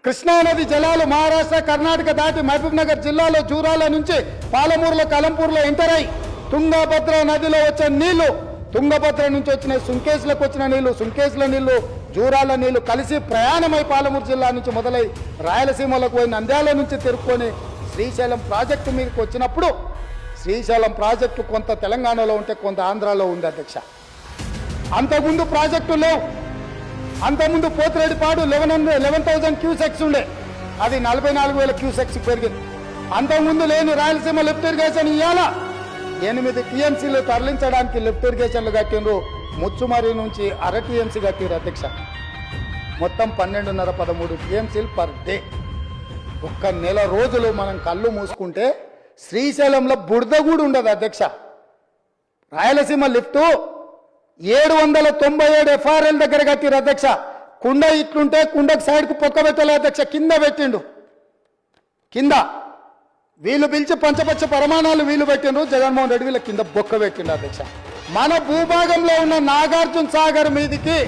కృష్ణానది జలాలు మహారాష్ట్ర కర్ణాటక దాటి మహబూబ్ నగర్ జిల్లాలో జూరాల నుంచి పాలమూరులో కలంపూర్లో ఎంటర్ అయి తుంగభద్ర నదిలో వచ్చే నీళ్లు, తుంగభద్ర నుంచి వచ్చిన సుంకేసులకు వచ్చిన నీళ్లు, సుంకేసుల నీళ్లు జూరాల నీళ్లు కలిసి ప్రయాణమై పాలమూరు జిల్లా నుంచి మొదలై రాయలసీమలకు పోయి నంద్యాల నుంచి తిరుక్కొని శ్రీశైలం ప్రాజెక్టు మీదకి వచ్చినప్పుడు శ్రీశైలం ప్రాజెక్టు కొంత తెలంగాణలో ఉంటే కొంత ఆంధ్రాలో ఉంది అధ్యక్ష. అంతకుముందు ప్రాజెక్టు లేవు. అంతకుముందు పోతిరెడ్డిపాడు 11,000 క్యూసెక్స్ ఉండే, అది 44,000 క్యూసెక్స్ పెరిగింది. అంతకుముందు లేని రాయలసీమ లిఫ్ట్ ఇరిగేషన్ ఇవాళ 8 టీఎంసీలు తరలించడానికి లిఫ్ట్ ఇరిగేషన్లు కట్టిండ్రు. ముచ్చుమరి నుంచి అర టీఎంసీ కట్టిండ్రు అధ్యక్ష. మొత్తం 12.5-13 టీఎంసీలు పర్ డే. ఒక్క నెల రోజులు మనం కళ్ళు మూసుకుంటే శ్రీశైలంలో బురద కూడా ఉండదు అధ్యక్ష. రాయలసీమ లిఫ్టు 797 ఎఫ్ఆర్ఎల్ దగ్గర కట్టిరు అధ్యక్ష. కుండ ఇట్లుంటే కుండకు సైడ్కు పొక్క పెట్టలే అధ్యక్ష, కింద పెట్టిండు. కింద వీళ్ళు పిలిచి పంచపచ్చ ప్రమాణాలు వీళ్ళు పెట్టిండ్రు. జగన్మోహన్ రెడ్డి వీళ్ళ కింద బొక్క పెట్టిండు అధ్యక్ష. మన భూభాగంలో ఉన్న నాగార్జున సాగర్ మీదికి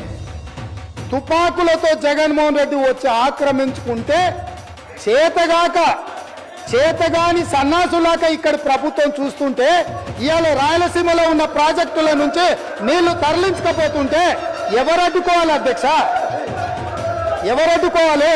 తుపాకులతో జగన్మోహన్ రెడ్డి వచ్చి ఆక్రమించుకుంటే చేతగాని సన్నాసులాక ఇక్కడ ప్రభుత్వం చూస్తుంటే ఇవాళ రాయలసీమలో ఉన్న ప్రాజెక్టుల నుంచి నీళ్లు తరలించకపోతుంటే ఎవరు అడ్డుకోవాలి అధ్యక్ష? ఎవరు అడ్డుకోవాలి?